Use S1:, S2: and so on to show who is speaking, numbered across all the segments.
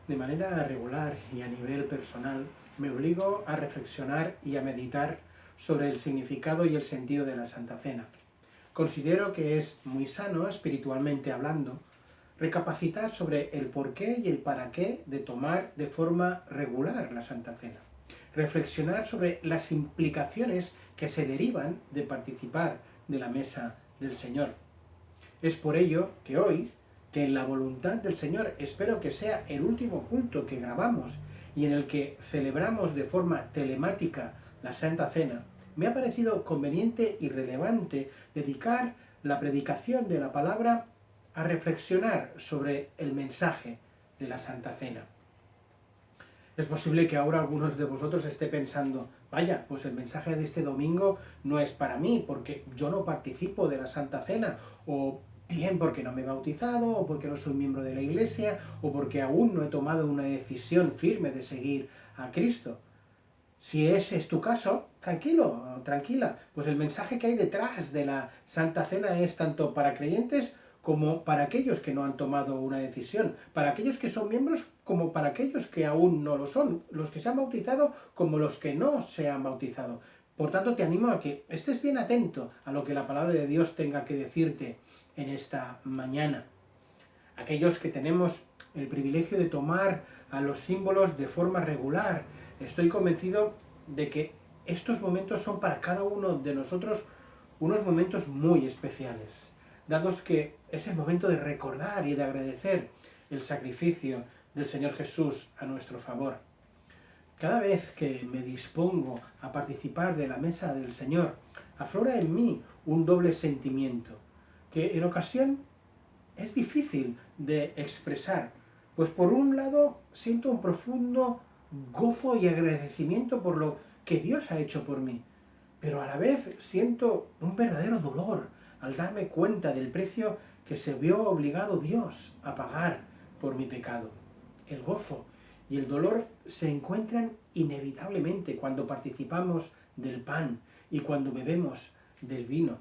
S1: De manera regular y a nivel personal, me obligo a reflexionar y a meditar sobre el significado y el sentido de la Santa Cena. Considero que es muy sano, espiritualmente hablando, recapacitar sobre el porqué y el para qué de tomar de forma regular la Santa Cena. Reflexionar sobre las implicaciones que se derivan de participar de la mesa del Señor. Es por ello que hoy, que en la voluntad del Señor espero que sea el último culto que grabamos y en el que celebramos de forma telemática la Santa Cena, me ha parecido conveniente y relevante dedicar la predicación de la palabra a reflexionar sobre el mensaje de la Santa Cena. Es posible que ahora algunos de vosotros esté pensando, vaya, pues el mensaje de este domingo no es para mí, porque yo no participo de la Santa Cena, o bien porque no me he bautizado, o porque no soy miembro de la Iglesia, o porque aún no he tomado una decisión firme de seguir a Cristo. Si ese es tu caso, tranquilo, tranquila, pues el mensaje que hay detrás de la Santa Cena es tanto para creyentes como para aquellos que no han tomado una decisión, para aquellos que son miembros como para aquellos que aún no lo son, los que se han bautizado como los que no se han bautizado. Por tanto, te animo a que estés bien atento a lo que la palabra de Dios tenga que decirte en esta mañana. Aquellos que tenemos el privilegio de tomar a los símbolos de forma regular, estoy convencido de que estos momentos son para cada uno de nosotros unos momentos muy especiales, dados que es el momento de recordar y de agradecer el sacrificio del Señor Jesús a nuestro favor. Cada vez que me dispongo a participar de la mesa del Señor, aflora en mí un doble sentimiento, que en ocasión es difícil de expresar, pues por un lado siento un profundo gozo y agradecimiento por lo que Dios ha hecho por mí, pero a la vez siento un verdadero dolor al darme cuenta del precio que se vio obligado Dios a pagar por mi pecado. El gozo y el dolor se encuentran inevitablemente cuando participamos del pan y cuando bebemos del vino,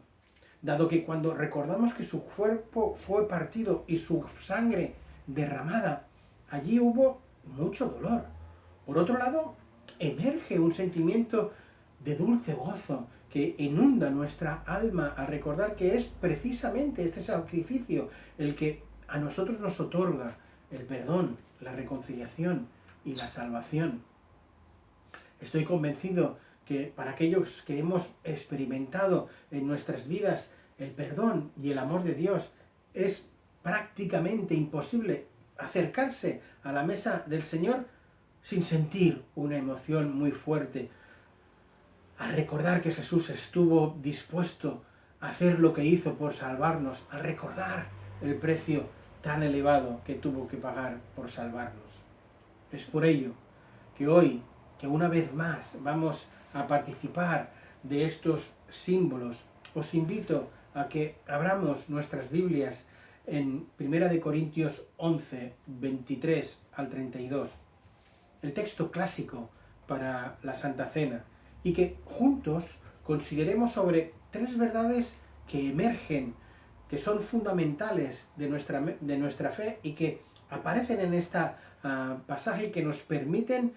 S1: dado que cuando recordamos que su cuerpo fue partido y su sangre derramada, allí hubo mucho dolor. Por otro lado, emerge un sentimiento de dulce gozo que inunda nuestra alma al recordar que es precisamente este sacrificio el que a nosotros nos otorga el perdón, la reconciliación y la salvación. Estoy convencido que para aquellos que hemos experimentado en nuestras vidas el perdón y el amor de Dios, es prácticamente imposible acercarse a la mesa del Señor sin sentir una emoción muy fuerte, al recordar que Jesús estuvo dispuesto a hacer lo que hizo por salvarnos, al recordar el precio tan elevado que tuvo que pagar por salvarnos. Es por ello que hoy, que una vez más vamos a participar de estos símbolos, os invito a que abramos nuestras Biblias en 1 Corintios 11, 23 al 32, el texto clásico para la Santa Cena, y que juntos consideremos sobre tres verdades que emergen, que son fundamentales de nuestra fe y que aparecen en este pasaje que nos permiten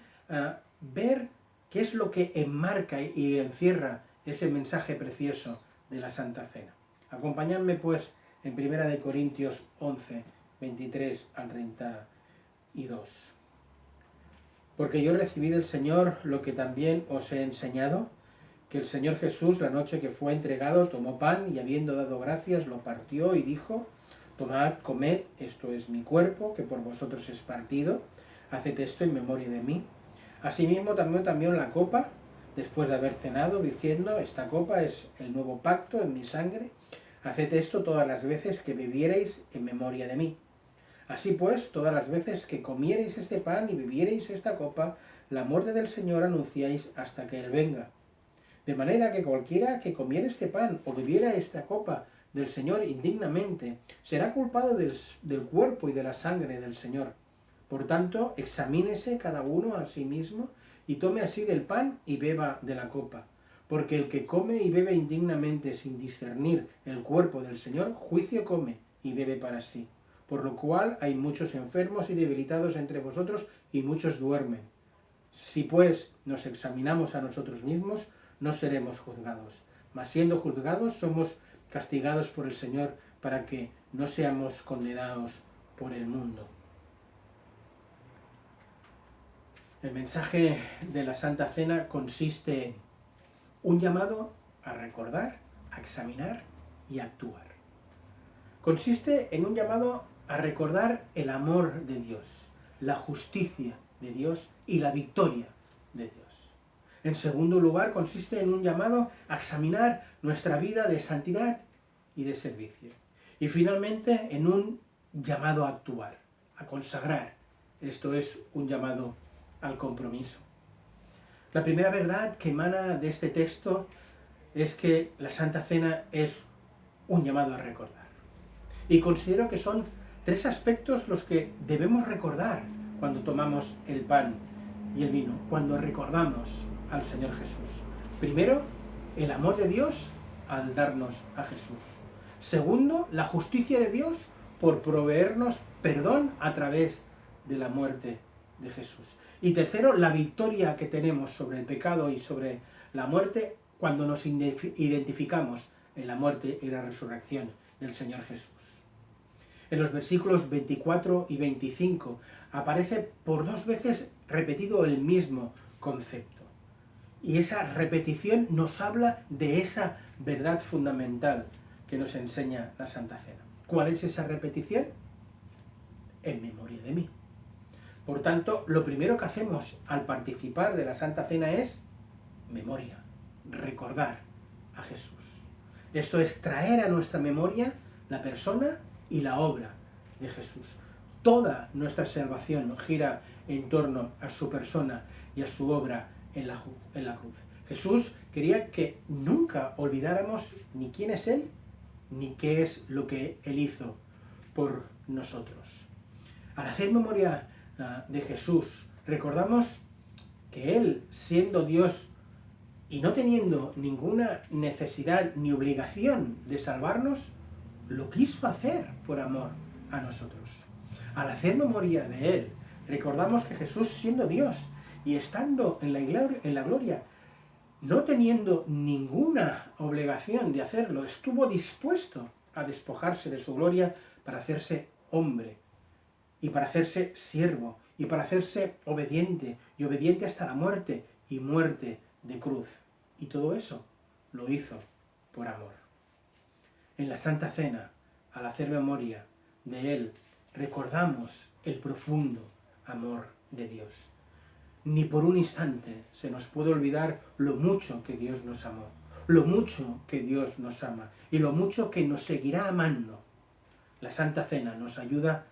S1: ver qué es lo que enmarca y encierra ese mensaje precioso de la Santa Cena. Acompañadme pues en 1 Corintios 11, 23 al 32. Porque yo recibí del Señor lo que también os he enseñado, que el Señor Jesús, la noche que fue entregado, tomó pan y habiendo dado gracias, lo partió y dijo: tomad, comed, esto es mi cuerpo, que por vosotros es partido, haced esto en memoria de mí. Asimismo también la copa, después de haber cenado, diciendo: esta copa es el nuevo pacto en mi sangre, haced esto todas las veces que bebiereis en memoria de mí. Así pues, todas las veces que comiereis este pan y bebiereis esta copa, la muerte del Señor anunciáis hasta que Él venga. De manera que cualquiera que comiera este pan o bebiera esta copa del Señor indignamente, será culpado del cuerpo y de la sangre del Señor. Por tanto, examínese cada uno a sí mismo y tome así del pan y beba de la copa. Porque el que come y bebe indignamente sin discernir el cuerpo del Señor, juicio come y bebe para sí. por lo cual hay muchos enfermos y debilitados entre vosotros y muchos duermen. Si pues nos examinamos a nosotros mismos, no seremos juzgados, mas siendo juzgados somos castigados por el Señor para que no seamos condenados por el mundo. El mensaje de la Santa Cena consiste en un llamado a recordar, a examinar y a actuar. Consiste en un llamado a recordar el amor de Dios, la justicia de Dios y la victoria de Dios. En segundo lugar, consiste en un llamado a examinar nuestra vida de santidad y de servicio. Y finalmente, en un llamado a actuar, a consagrar. Esto es un llamado al compromiso. La primera verdad que emana de este texto es que la Santa Cena es un llamado a recordar. Y considero que son tres aspectos los que debemos recordar cuando tomamos el pan y el vino, cuando recordamos al Señor Jesús. Primero, el amor de Dios al darnos a Jesús. Segundo, la justicia de Dios por proveernos perdón a través de la muerte de Jesús. Y tercero, la victoria que tenemos sobre el pecado y sobre la muerte cuando nos identificamos en la muerte y la resurrección del Señor Jesús. En los versículos 24 y 25 aparece por 2 veces repetido el mismo concepto. Y esa repetición nos habla de esa verdad fundamental que nos enseña la Santa Cena. ¿Cuál es esa repetición? En memoria de mí. Por tanto, lo primero que hacemos al participar de la Santa Cena es memoria, recordar a Jesús. Esto es traer a nuestra memoria la persona y la obra de Jesús. Toda nuestra salvación gira en torno a su persona y a su obra en la cruz. Jesús quería que nunca olvidáramos ni quién es Él, ni qué es lo que Él hizo por nosotros. Al hacer memoria de Jesús, recordamos que Él, siendo Dios y no teniendo ninguna necesidad ni obligación de salvarnos, lo quiso hacer por amor a nosotros. Al hacer memoria de Él, recordamos que Jesús, siendo Dios y estando en la gloria, no teniendo ninguna obligación de hacerlo, estuvo dispuesto a despojarse de su gloria para hacerse hombre y para hacerse siervo y para hacerse obediente y obediente hasta la muerte y muerte de cruz. Y todo eso lo hizo por amor. En la Santa Cena, al hacer memoria de Él, recordamos el profundo amor de Dios. Ni por un instante se nos puede olvidar lo mucho que Dios nos amó, lo mucho que Dios nos ama y lo mucho que nos seguirá amando. La Santa Cena nos ayuda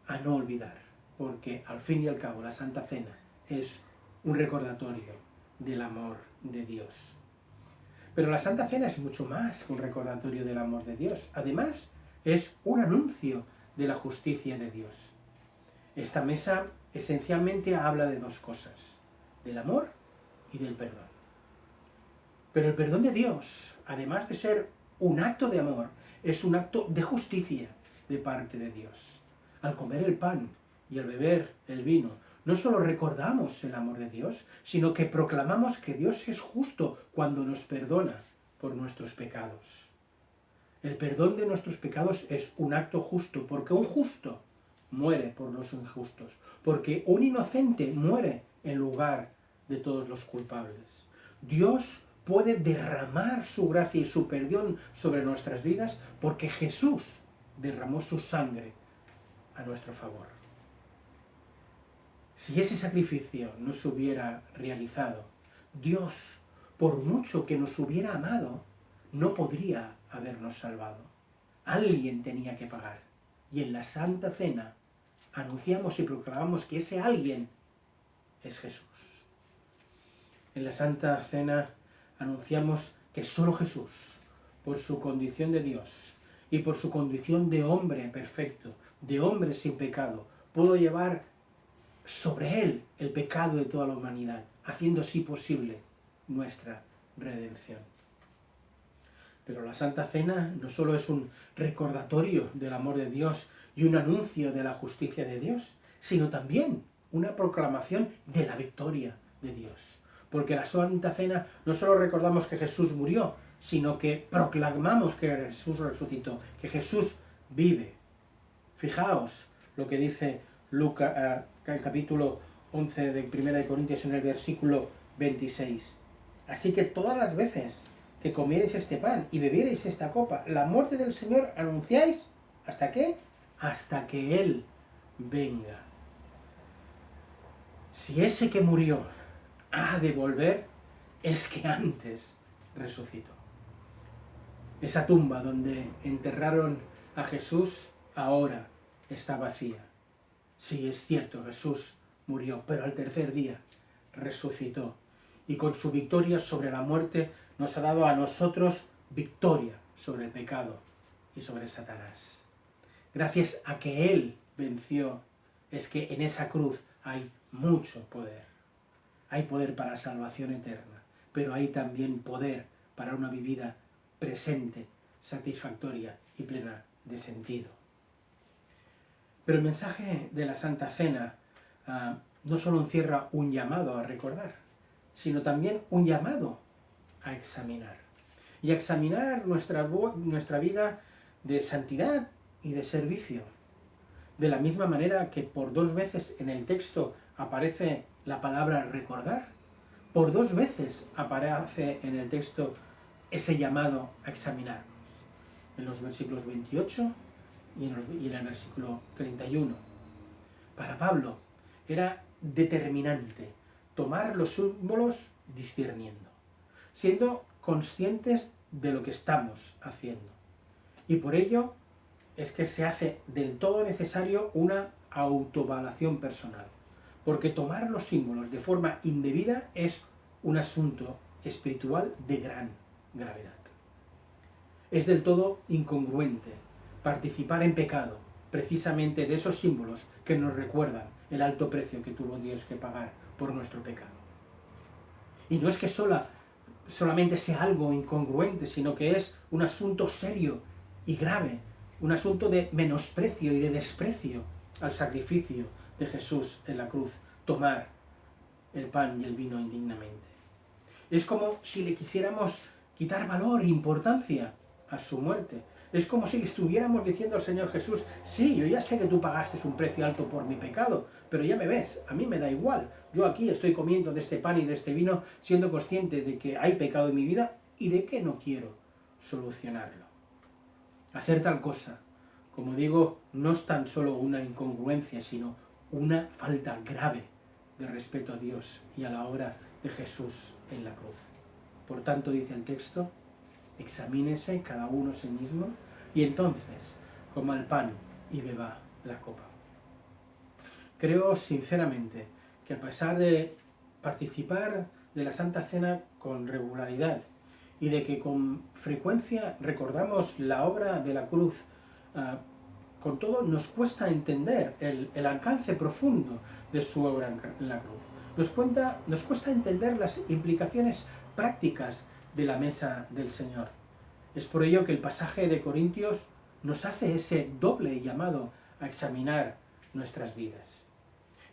S1: a no olvidar, porque al fin y al cabo la Santa Cena es un recordatorio del amor de Dios. Pero la Santa Cena es mucho más que un recordatorio del amor de Dios. Además, es un anuncio de la justicia de Dios. Esta mesa esencialmente habla de 2 cosas, del amor y del perdón. Pero el perdón de Dios, además de ser un acto de amor, es un acto de justicia de parte de Dios. Al comer el pan y al beber el vino, no solo recordamos el amor de Dios, sino que proclamamos que Dios es justo cuando nos perdona por nuestros pecados. El perdón de nuestros pecados es un acto justo, porque un justo muere por los injustos, porque un inocente muere en lugar de todos los culpables. Dios puede derramar su gracia y su perdón sobre nuestras vidas porque Jesús derramó su sangre a nuestro favor. Si ese sacrificio no se hubiera realizado, Dios, por mucho que nos hubiera amado, no podría habernos salvado. Alguien tenía que pagar. Y en la Santa Cena anunciamos y proclamamos que ese alguien es Jesús. En la Santa Cena anunciamos que solo Jesús, por su condición de Dios y por su condición de hombre perfecto, de hombre sin pecado, pudo llevar sobre él el pecado de toda la humanidad, haciendo así posible nuestra redención. Pero la Santa Cena no solo es un recordatorio del amor de Dios y un anuncio de la justicia de Dios, sino también una proclamación de la victoria de Dios. Porque la Santa Cena no solo recordamos que Jesús murió, sino que proclamamos que Jesús resucitó, que Jesús vive. Fijaos lo que dice Lucas, el capítulo 11 de 1 Corintios en el versículo 26. Así que todas las veces que comierais este pan y bebierais esta copa, la muerte del Señor anunciáis, ¿hasta qué? Hasta que Él venga. Si ese que murió ha de volver, es que antes resucitó. Esa tumba donde enterraron a Jesús ahora está vacía. Sí, es cierto, Jesús murió, pero al tercer día resucitó. Y con su victoria sobre la muerte nos ha dado a nosotros victoria sobre el pecado y sobre Satanás. Gracias a que Él venció, es que en esa cruz hay mucho poder. Hay poder para salvación eterna, pero hay también poder para una vida presente, satisfactoria y plena de sentido. Pero el mensaje de la Santa Cena no solo encierra un llamado a recordar, sino también un llamado a examinar. Y a examinar nuestra vida de santidad y de servicio. De la misma manera que por 2 veces en el texto aparece la palabra recordar, por 2 veces aparece en el texto ese llamado a examinarnos. En los versículos 28 y en el versículo 31. Para Pablo era determinante tomar los símbolos discerniendo, siendo conscientes de lo que estamos haciendo. Y por ello es que se hace del todo necesario una autoevaluación personal, porque tomar los símbolos de forma indebida es un asunto espiritual de gran gravedad. Es del todo incongruente participar en pecado precisamente de esos símbolos que nos recuerdan el alto precio que tuvo Dios que pagar por nuestro pecado. Y no es que solamente sea algo incongruente, sino que es un asunto serio y grave, un asunto de menosprecio y de desprecio al sacrificio de Jesús en la cruz, tomar el pan y el vino indignamente. Es como si le quisiéramos quitar valor e importancia a su muerte. Es como si le estuviéramos diciendo al Señor Jesús, sí, yo ya sé que tú pagaste un precio alto por mi pecado, pero ya me ves, a mí me da igual. Yo aquí estoy comiendo de este pan y de este vino, siendo consciente de que hay pecado en mi vida y de que no quiero solucionarlo. Hacer tal cosa, como digo, no es tan solo una incongruencia, sino una falta grave de respeto a Dios y a la obra de Jesús en la cruz. Por tanto, dice el texto, examínese cada uno a sí mismo y entonces coma el pan y beba la copa. Creo sinceramente que a pesar de participar de la Santa Cena con regularidad y de que con frecuencia recordamos la obra de la cruz, con todo nos cuesta entender el alcance profundo de su obra en la cruz. Nos cuesta entender las implicaciones prácticas de la mesa del Señor. Es por ello que el pasaje de Corintios nos hace ese doble llamado a examinar nuestras vidas.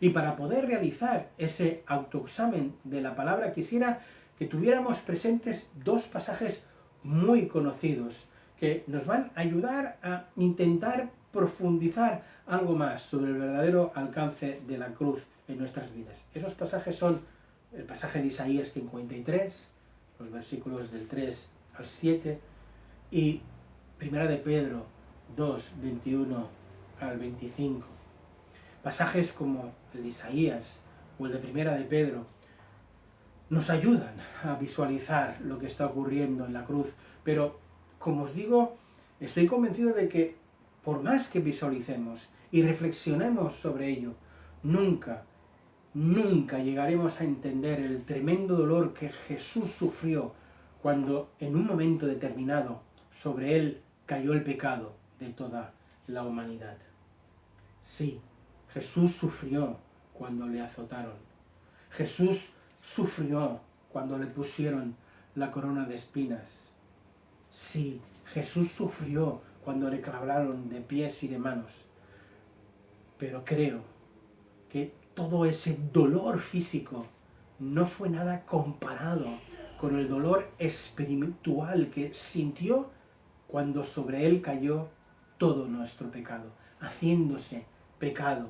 S1: Y para poder realizar ese autoexamen de la palabra, quisiera que tuviéramos presentes 2 pasajes muy conocidos que nos van a ayudar a intentar profundizar algo más sobre el verdadero alcance de la cruz en nuestras vidas. Esos pasajes son el pasaje de Isaías 53, los versículos del 3 al 7, y 1 de Pedro 2, 21 al 25. Pasajes como el de Isaías o el de 1 de Pedro nos ayudan a visualizar lo que está ocurriendo en la cruz, pero como os digo, estoy convencido de que por más que visualicemos y reflexionemos sobre ello, nunca llegaremos a entender el tremendo dolor que Jesús sufrió cuando en un momento determinado sobre él cayó el pecado de toda la humanidad. Sí, Jesús sufrió cuando le azotaron. Jesús sufrió cuando le pusieron la corona de espinas. Sí, Jesús sufrió cuando le clavaron de pies y de manos. pero creo que todo ese dolor físico no fue nada comparado con el dolor espiritual que sintió cuando sobre él cayó todo nuestro pecado, haciéndose pecado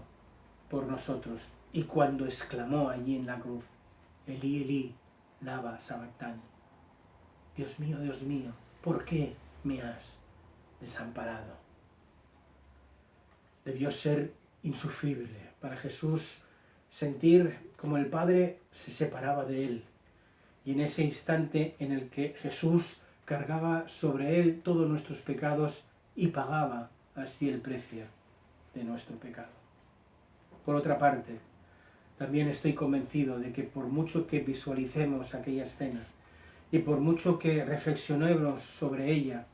S1: por nosotros. Y cuando exclamó allí en la cruz, Elí, Elí, lama sabactani, Dios mío, ¿por qué me has desamparado? Debió ser insufrible para Jesús sentir como el Padre se separaba de él. Y en ese instante en el que Jesús cargaba sobre él todos nuestros pecados y pagaba así el precio de nuestro pecado. Por otra parte, también estoy convencido de que por mucho que visualicemos aquella escena y por mucho que reflexionemos sobre ella,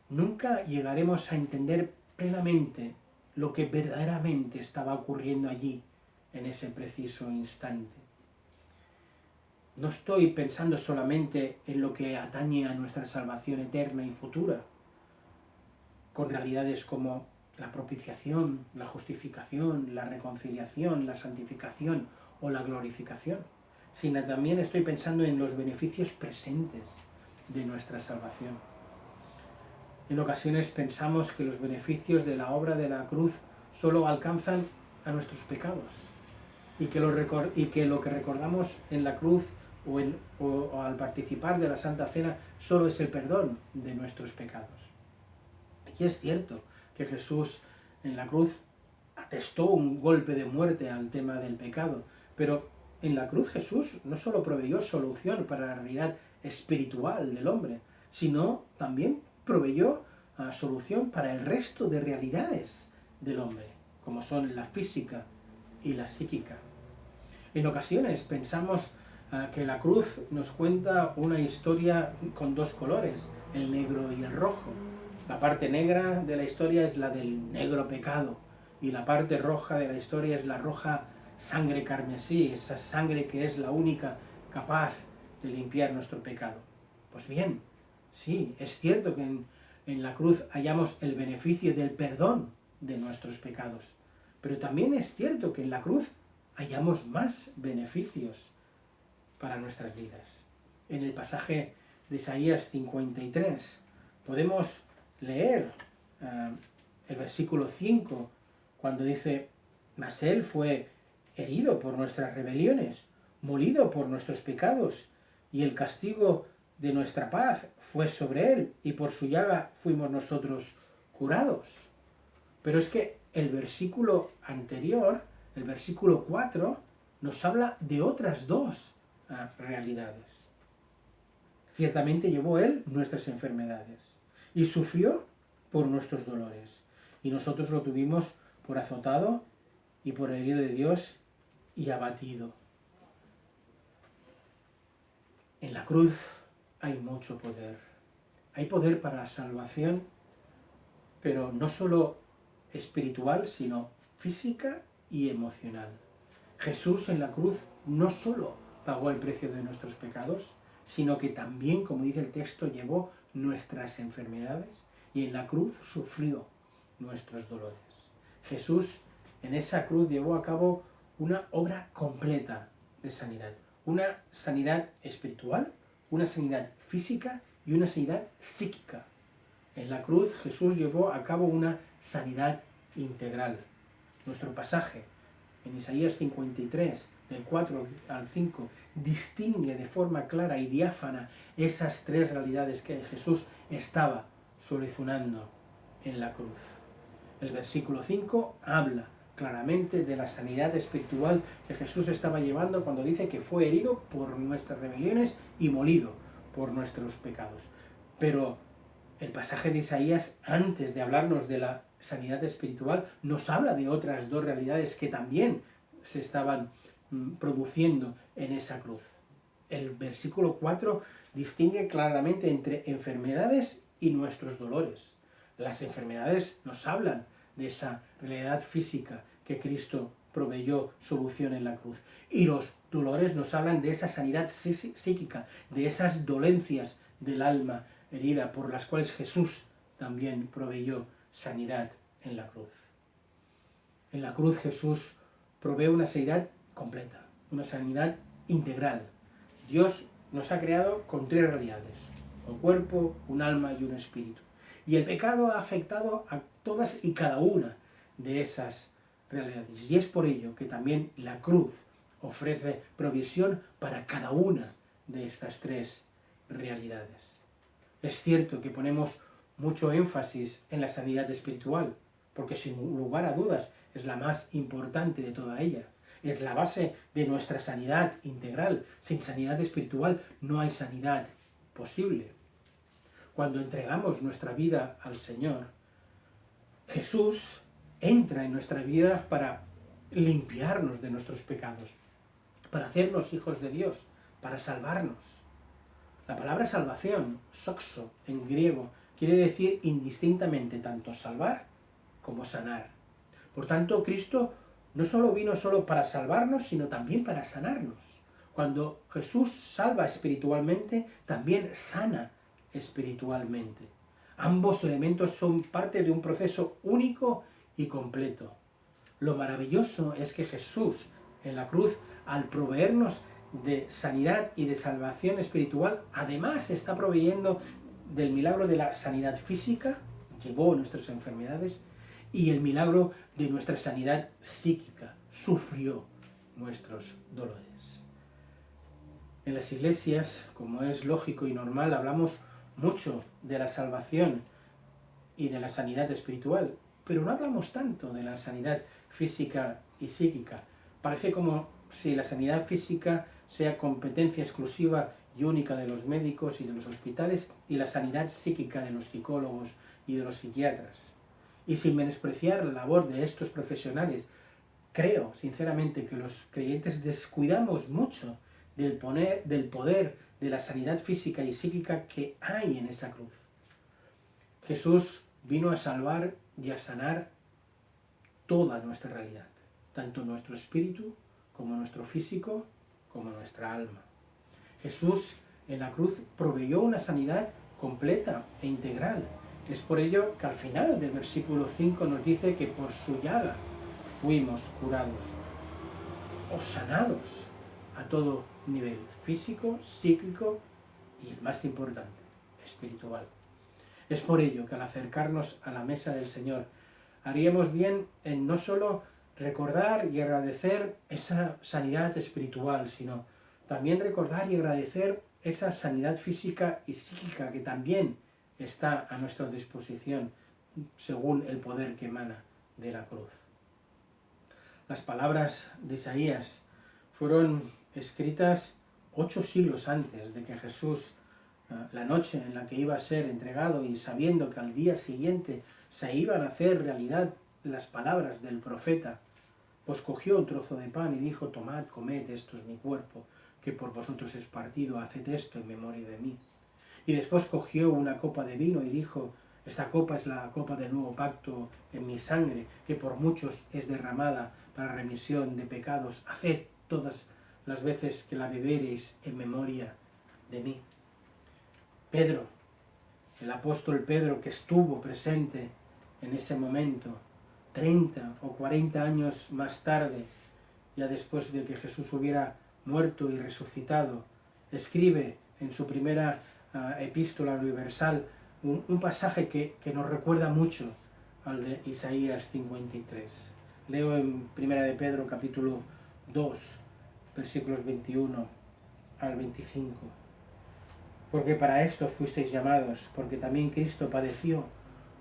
S1: nunca llegaremos a entender plenamente lo que verdaderamente estaba ocurriendo allí en ese preciso instante. No estoy pensando solamente en lo que atañe a nuestra salvación eterna y futura, con realidades como la propiciación, la justificación, la reconciliación, la santificación o la glorificación, sino también estoy pensando en los beneficios presentes de nuestra salvación. En ocasiones pensamos que los beneficios de la obra de la cruz solo alcanzan a nuestros pecados y que lo que recordamos en la cruz o al participar de la Santa Cena solo es el perdón de nuestros pecados. Y es cierto que Jesús en la cruz atestó un golpe de muerte al tema del pecado, pero en la cruz Jesús no solo proveyó solución para la realidad espiritual del hombre, sino también proveyó solución para el resto de realidades del hombre, como son la física y la psíquica. En ocasiones pensamos que la cruz nos cuenta una historia con dos colores, el negro y el rojo. La parte negra de la historia es la del negro pecado y la parte roja de la historia es la roja sangre carmesí, esa sangre que es la única capaz de limpiar nuestro pecado. Pues bien, sí, es cierto que en la cruz hallamos el beneficio del perdón de nuestros pecados, pero también es cierto que en la cruz hallamos más beneficios para nuestras vidas. En el pasaje de Isaías 53 podemos leer el versículo 5, cuando dice: mas él fue herido por nuestras rebeliones, molido por nuestros pecados, y el castigo de nuestra paz fue sobre él, y por su llaga fuimos nosotros curados. Pero es que el versículo anterior, el versículo 4, nos habla de otras dos realidades. Ciertamente llevó él nuestras enfermedades y sufrió por nuestros dolores, y nosotros lo tuvimos por azotado y por herido de Dios y abatido. En la cruz hay mucho poder. Hay poder para la salvación, pero no solo espiritual, sino física y emocional. Jesús en la cruz no solo pagó el precio de nuestros pecados, sino que también, como dice el texto, llevó nuestras enfermedades y en la cruz sufrió nuestros dolores. Jesús en esa cruz llevó a cabo una obra completa de sanidad. Una sanidad espiritual, una sanidad física y una sanidad psíquica. En la cruz Jesús llevó a cabo una sanidad integral. Nuestro pasaje en Isaías 53, del 4 al 5, distingue de forma clara y diáfana esas tres realidades que Jesús estaba solucionando en la cruz. El versículo 5 habla claramente de la sanidad espiritual que Jesús estaba llevando cuando dice que fue herido por nuestras rebeliones y molido por nuestros pecados. Pero el pasaje de Isaías, antes de hablarnos de la sanidad espiritual, nos habla de otras dos realidades que también se estaban produciendo en esa cruz. El versículo 4 distingue claramente entre enfermedades y nuestros dolores. Las enfermedades nos hablan de esa realidad física que Cristo proveyó solución en la cruz. Y los dolores nos hablan de esa sanidad psíquica, de esas dolencias del alma herida por las cuales Jesús también proveyó sanidad en la cruz. En la cruz Jesús provee una sanidad completa, una sanidad integral. Dios nos ha creado con tres realidades: un cuerpo, un alma y un espíritu. Y el pecado ha afectado a todas y cada una de esas realidades. Y es por ello que también la cruz ofrece provisión para cada una de estas tres realidades. Es cierto que ponemos mucho énfasis en la sanidad espiritual, porque sin lugar a dudas es la más importante de toda ella. Es la base de nuestra sanidad integral. Sin sanidad espiritual no hay sanidad posible. Cuando entregamos nuestra vida al Señor, Jesús entra en nuestra vida para limpiarnos de nuestros pecados, para hacernos hijos de Dios, para salvarnos. La palabra salvación, soxo, en griego, quiere decir indistintamente tanto salvar como sanar. Por tanto, Cristo no solo vino para salvarnos, sino también para sanarnos. Cuando Jesús salva espiritualmente, también sana espiritualmente. Ambos elementos son parte de un proceso único y completo. Lo maravilloso es que Jesús en la cruz, al proveernos de sanidad y de salvación espiritual, además está proveyendo del milagro de la sanidad física, llevó nuestras enfermedades, y el milagro de nuestra sanidad psíquica, sufrió nuestros dolores. En las iglesias, como es lógico y normal, hablamos mucho de la salvación y de la sanidad espiritual, pero no hablamos tanto de la sanidad física y psíquica. Parece como si la sanidad física sea competencia exclusiva y única de los médicos y de los hospitales, y la sanidad psíquica de los psicólogos y de los psiquiatras. Y sin menospreciar la labor de estos profesionales, creo sinceramente que los creyentes descuidamos mucho del poder de la sanidad física y psíquica que hay en esa cruz. Jesús vino a salvar y a sanar toda nuestra realidad, tanto nuestro espíritu como nuestro físico, como nuestra alma. Jesús en la cruz proveyó una sanidad completa e integral. Es por ello que al final del versículo 5 nos dice que por su llaga fuimos curados o sanados a todo nivel, físico, psíquico y, el más importante, espiritual. Es por ello que al acercarnos a la mesa del Señor, haríamos bien en no solo recordar y agradecer esa sanidad espiritual, sino también recordar y agradecer esa sanidad física y psíquica que también está a nuestra disposición según el poder que emana de la cruz. Las palabras de Isaías fueron escritas 8 siglos antes de que Jesús, la noche en la que iba a ser entregado y sabiendo que al día siguiente se iban a hacer realidad las palabras del profeta, pues cogió un trozo de pan y dijo: tomad, comed, esto es mi cuerpo, que por vosotros es partido, haced esto en memoria de mí. Y después cogió una copa de vino y dijo: esta copa es la copa del nuevo pacto en mi sangre, que por muchos es derramada para remisión de pecados. Haced todas las veces que la bebereis en memoria de mí. Pedro, el apóstol Pedro, que estuvo presente en ese momento, 30 o 40 años más tarde, ya después de que Jesús hubiera muerto y resucitado, escribe en su primera epístola universal un pasaje que nos recuerda mucho al de Isaías 53. Leo en 1 de Pedro capítulo 2, versículos 21 al 25. Porque para esto fuisteis llamados, porque también Cristo padeció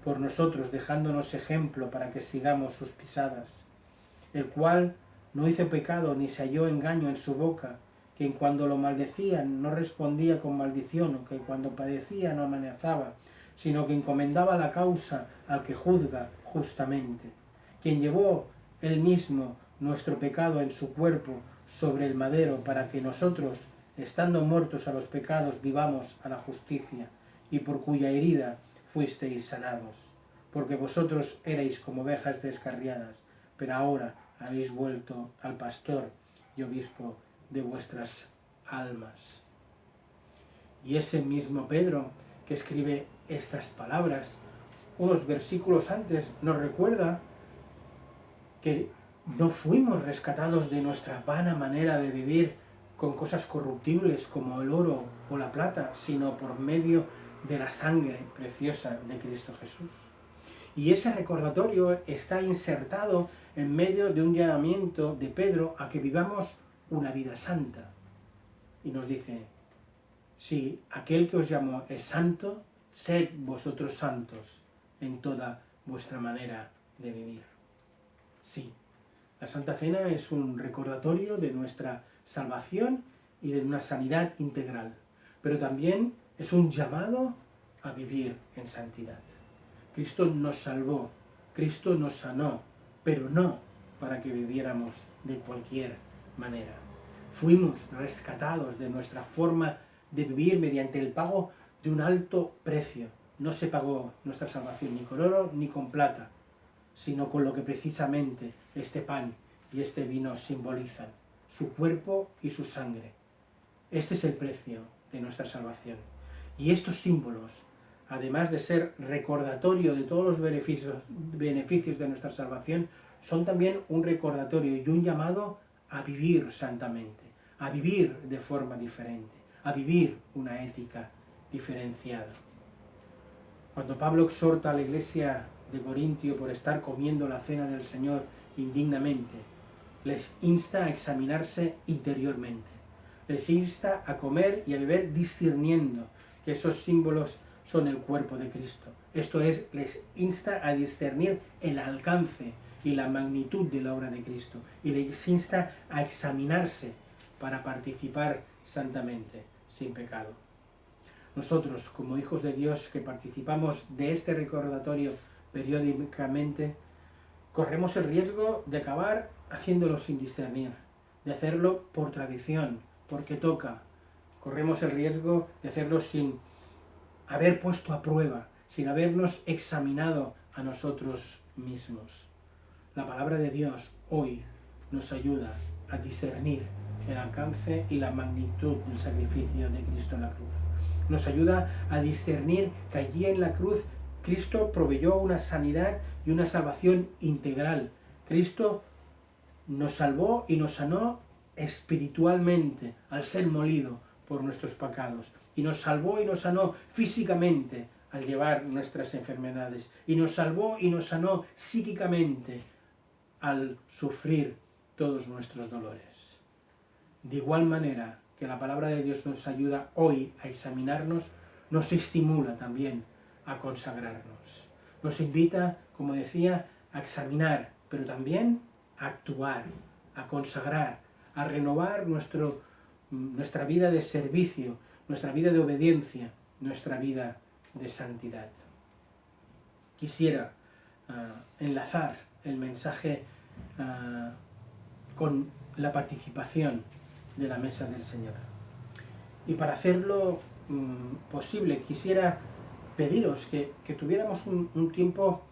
S1: por nosotros, dejándonos ejemplo para que sigamos sus pisadas, el cual no hizo pecado ni se halló engaño en su boca, que en cuando lo maldecían no respondía con maldición, que cuando padecía no amenazaba, sino que encomendaba la causa al que juzga justamente, quien llevó él mismo nuestro pecado en su cuerpo sobre el madero, para que nosotros, estando muertos a los pecados, vivamos a la justicia, y por cuya herida fuisteis sanados. Porque vosotros erais como ovejas descarriadas, pero ahora habéis vuelto al pastor y obispo de vuestras almas. Y ese mismo Pedro que escribe estas palabras, unos versículos antes, nos recuerda que no fuimos rescatados de nuestra vana manera de vivir con cosas corruptibles como el oro o la plata, sino por medio de la sangre preciosa de Cristo Jesús. Y ese recordatorio está insertado en medio de un llamamiento de Pedro a que vivamos una vida santa. Y nos dice, si aquel que os llamó es santo, sed vosotros santos en toda vuestra manera de vivir. Sí, la Santa Cena es un recordatorio de nuestra salvación y de una sanidad integral, pero también es un llamado a vivir en santidad. Cristo nos salvó, Cristo nos sanó, pero no para que viviéramos de cualquier manera. Fuimos rescatados de nuestra forma de vivir mediante el pago de un alto precio. No se pagó nuestra salvación ni con oro ni con plata, sino con lo que precisamente este pan y este vino simbolizan, su cuerpo y su sangre. Este es el precio de nuestra salvación. Y estos símbolos, además de ser recordatorio de todos los beneficios de nuestra salvación, son también un recordatorio y un llamado a vivir santamente, a vivir de forma diferente, a vivir una ética diferenciada. Cuando Pablo exhorta a la iglesia de Corintio por estar comiendo la cena del Señor indignamente, les insta a examinarse interiormente, les insta a comer y a beber discerniendo que esos símbolos son el cuerpo de Cristo. Esto es, les insta a discernir el alcance y la magnitud de la obra de Cristo, y les insta a examinarse para participar santamente, sin pecado. Nosotros, como hijos de Dios que participamos de este recordatorio periódicamente, corremos el riesgo de acabar haciéndolo sin discernir, de hacerlo por tradición, porque toca. Corremos el riesgo de hacerlo sin haber puesto a prueba, sin habernos examinado a nosotros mismos. La palabra de Dios hoy nos ayuda a discernir el alcance y la magnitud del sacrificio de Cristo en la cruz. Nos ayuda a discernir que allí en la cruz Cristo proveyó una sanidad y una salvación integral. Cristo nos salvó y nos sanó espiritualmente al ser molido por nuestros pecados. Y nos salvó y nos sanó físicamente al llevar nuestras enfermedades. Y nos salvó y nos sanó psíquicamente al sufrir todos nuestros dolores. De igual manera que la palabra de Dios nos ayuda hoy a examinarnos, nos estimula también a consagrarnos. Nos invita, como decía, a examinar, pero también a actuar, a consagrar, a renovar nuestra vida de servicio, nuestra vida de obediencia, nuestra vida de santidad. Quisiera enlazar el mensaje con la participación de la mesa del Señor. Y para hacerlo posible, quisiera pediros que tuviéramos un tiempo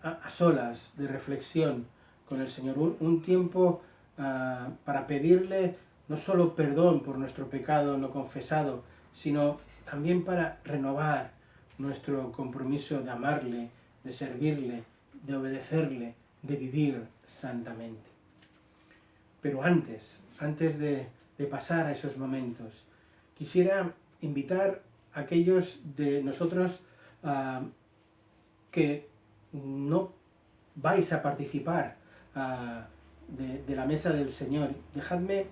S1: a solas de reflexión con el Señor, un tiempo para pedirle no solo perdón por nuestro pecado no confesado, sino también para renovar nuestro compromiso de amarle, de servirle, de obedecerle, de vivir santamente. Pero antes de pasar a esos momentos, quisiera invitar a aquellos de nosotros que no vais a participar de la mesa del Señor. Dejadme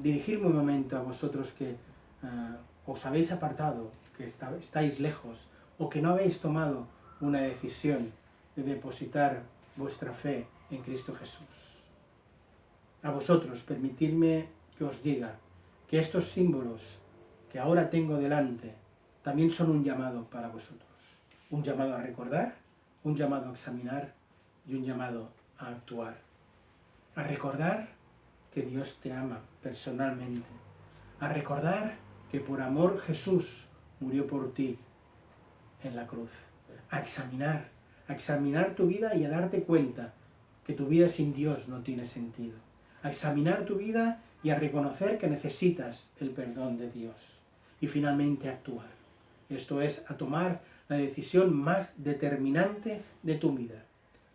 S1: dirigirme un momento a vosotros que os habéis apartado, que estáis lejos o que no habéis tomado una decisión de depositar vuestra fe en Cristo Jesús. A vosotros, permitidme que os diga que estos símbolos que ahora tengo delante también son un llamado para vosotros. Un llamado a recordar, un llamado a examinar y un llamado a actuar. A recordar que Dios te ama personalmente. A recordar que por amor Jesús murió por ti en la cruz. A examinar tu vida y a darte cuenta que tu vida sin Dios no tiene sentido. A examinar tu vida y a reconocer que necesitas el perdón de Dios. Y finalmente a actuar. Esto es, a tomar la decisión más determinante de tu vida.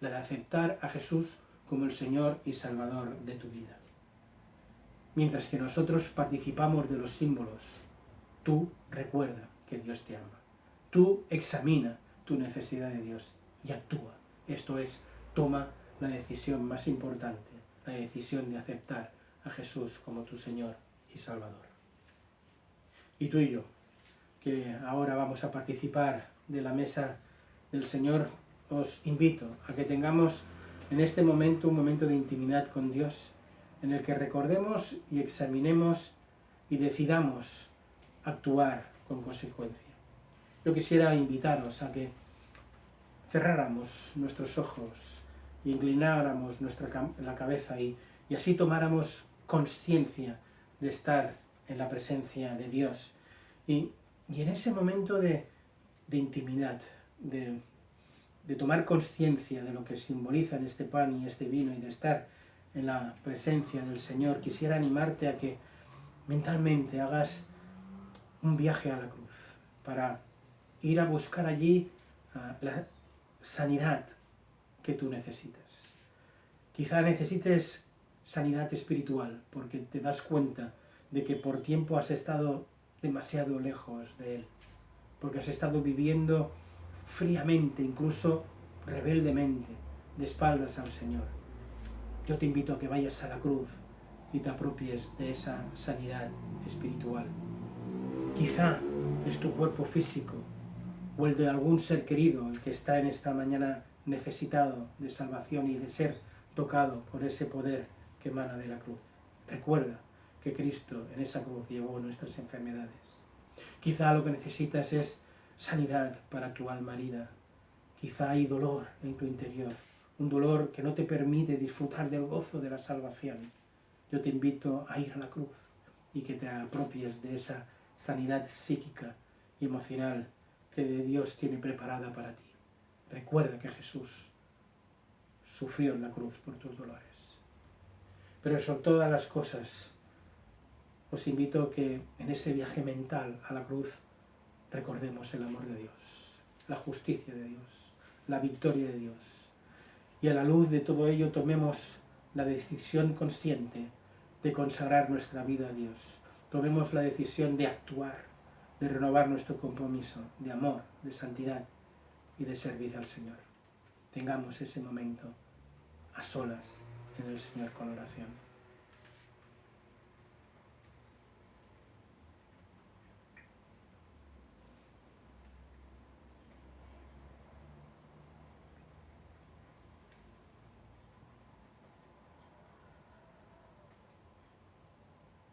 S1: la de aceptar a Jesús como el Señor y Salvador de tu vida. Mientras que nosotros participamos de los símbolos, tú recuerda que Dios te ama. Tú examina tu necesidad de Dios y actúa. Esto es, toma la decisión más importante, la decisión de aceptar a Jesús como tu Señor y Salvador. Y tú y yo, que ahora vamos a participar de la mesa del Señor, os invito a que tengamos en este momento un momento de intimidad con Dios, en el que recordemos y examinemos y decidamos actuar con consecuencia. Yo quisiera invitaros a que cerráramos nuestros ojos e inclináramos la cabeza y así tomáramos conciencia de estar en la presencia de Dios. Y en ese momento de intimidad, de tomar conciencia de lo que simbolizan este pan y este vino y de estar en la presencia del Señor, quisiera animarte a que mentalmente hagas un viaje a la cruz para ir a buscar allí la sanidad que tú necesitas. Quizá necesites sanidad espiritual porque te das cuenta de que por tiempo has estado demasiado lejos de Él, porque has estado viviendo fríamente, incluso rebeldemente, de espaldas al Señor. Yo te invito a que vayas a la cruz y te apropies de esa sanidad espiritual. Quizá es tu cuerpo físico o el de algún ser querido el que está en esta mañana necesitado de salvación y de ser tocado por ese poder que emana de la cruz. Recuerda que Cristo en esa cruz llevó nuestras enfermedades. Quizá lo que necesitas es sanidad para tu alma herida. Quizá hay dolor en tu interior, un dolor que no te permite disfrutar del gozo de la salvación. Yo te invito a ir a la cruz y que te apropies de esa sanidad psíquica y emocional que Dios tiene preparada para ti. Recuerda que Jesús sufrió en la cruz por tus dolores. Pero sobre todas las cosas, os invito a que en ese viaje mental a la cruz recordemos el amor de Dios, la justicia de Dios, la victoria de Dios. Y a la luz de todo ello tomemos la decisión consciente de consagrar nuestra vida a Dios. Tomemos la decisión de actuar, de renovar nuestro compromiso de amor, de santidad y de servir al Señor. Tengamos ese momento a solas en el Señor con oración.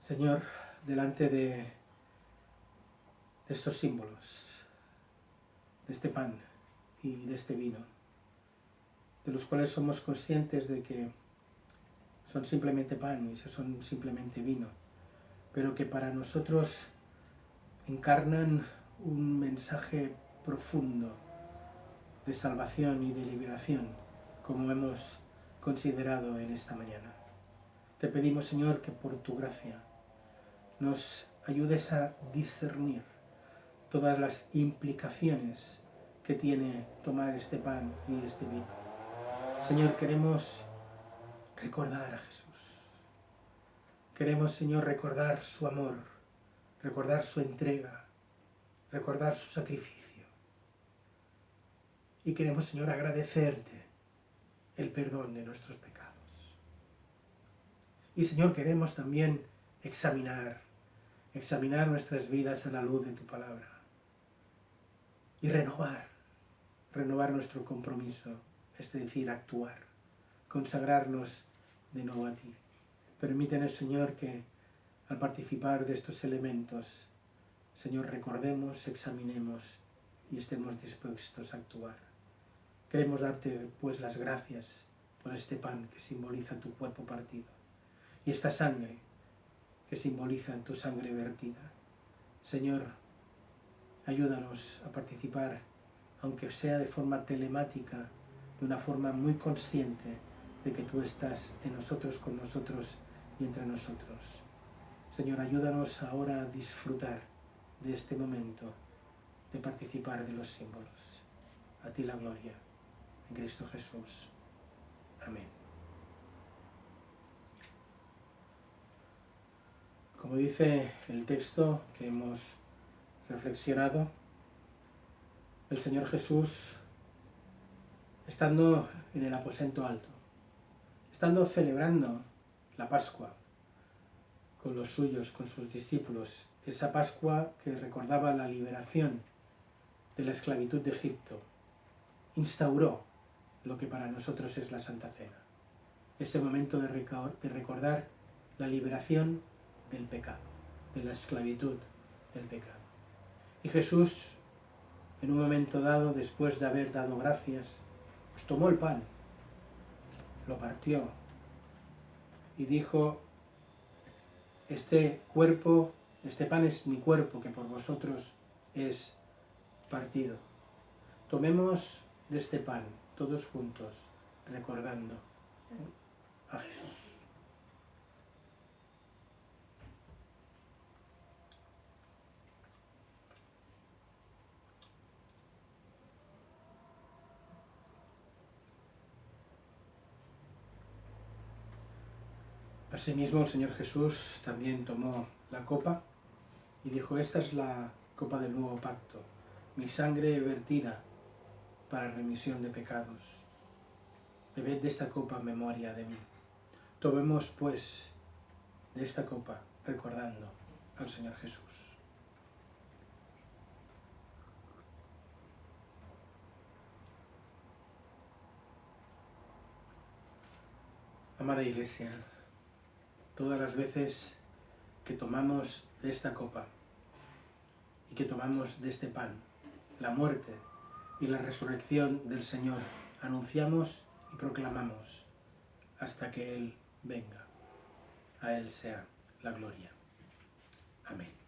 S1: Señor, delante de estos símbolos, de este pan y de este vino, de los cuales somos conscientes de que son simplemente pan y son simplemente vino, pero que para nosotros encarnan un mensaje profundo de salvación y de liberación, como hemos considerado en esta mañana. Te pedimos, Señor, que por tu gracia nos ayudes a discernir todas las implicaciones que tiene tomar este pan y este vino. Señor, queremos recordar a Jesús. Queremos, Señor, recordar su amor, recordar su entrega, recordar su sacrificio. Y queremos, Señor, agradecerte el perdón de nuestros pecados. Y, Señor, queremos también examinar nuestras vidas a la luz de tu palabra y renovar nuestro compromiso, es decir, actuar, consagrarnos de nuevo a ti. Permítenos, Señor, que al participar de estos elementos, Señor, recordemos, examinemos y estemos dispuestos a actuar. Queremos darte, pues, las gracias por este pan que simboliza tu cuerpo partido y esta sangre que simboliza tu sangre vertida. Señor, ayúdanos a participar, aunque sea de forma telemática, de una forma muy consciente de que tú estás en nosotros, con nosotros y entre nosotros. Señor, ayúdanos ahora a disfrutar de este momento de participar de los símbolos. A ti la gloria, en Cristo Jesús. Amén. Como dice el texto que hemos reflexionado, el Señor Jesús, estando en el aposento alto, estando celebrando la Pascua con los suyos, con sus discípulos, esa Pascua que recordaba la liberación de la esclavitud de Egipto, instauró lo que para nosotros es la Santa Cena, ese momento de recordar la liberación del pecado, de la esclavitud del pecado. Y Jesús, en un momento dado, después de haber dado gracias, pues tomó el pan, lo partió y dijo: este pan es mi cuerpo que por vosotros es partido. Tomemos de este pan todos juntos, recordando a Jesús. Asimismo, el Señor Jesús también tomó la copa y dijo: esta es la copa del nuevo pacto, mi sangre vertida para remisión de pecados. Bebed de esta copa en memoria de mí. Tomemos, pues, de esta copa, recordando al Señor Jesús. Amada Iglesia, todas las veces que tomamos de esta copa y que tomamos de este pan, la muerte y la resurrección del Señor, anunciamos y proclamamos hasta que Él venga. A Él sea la gloria. Amén.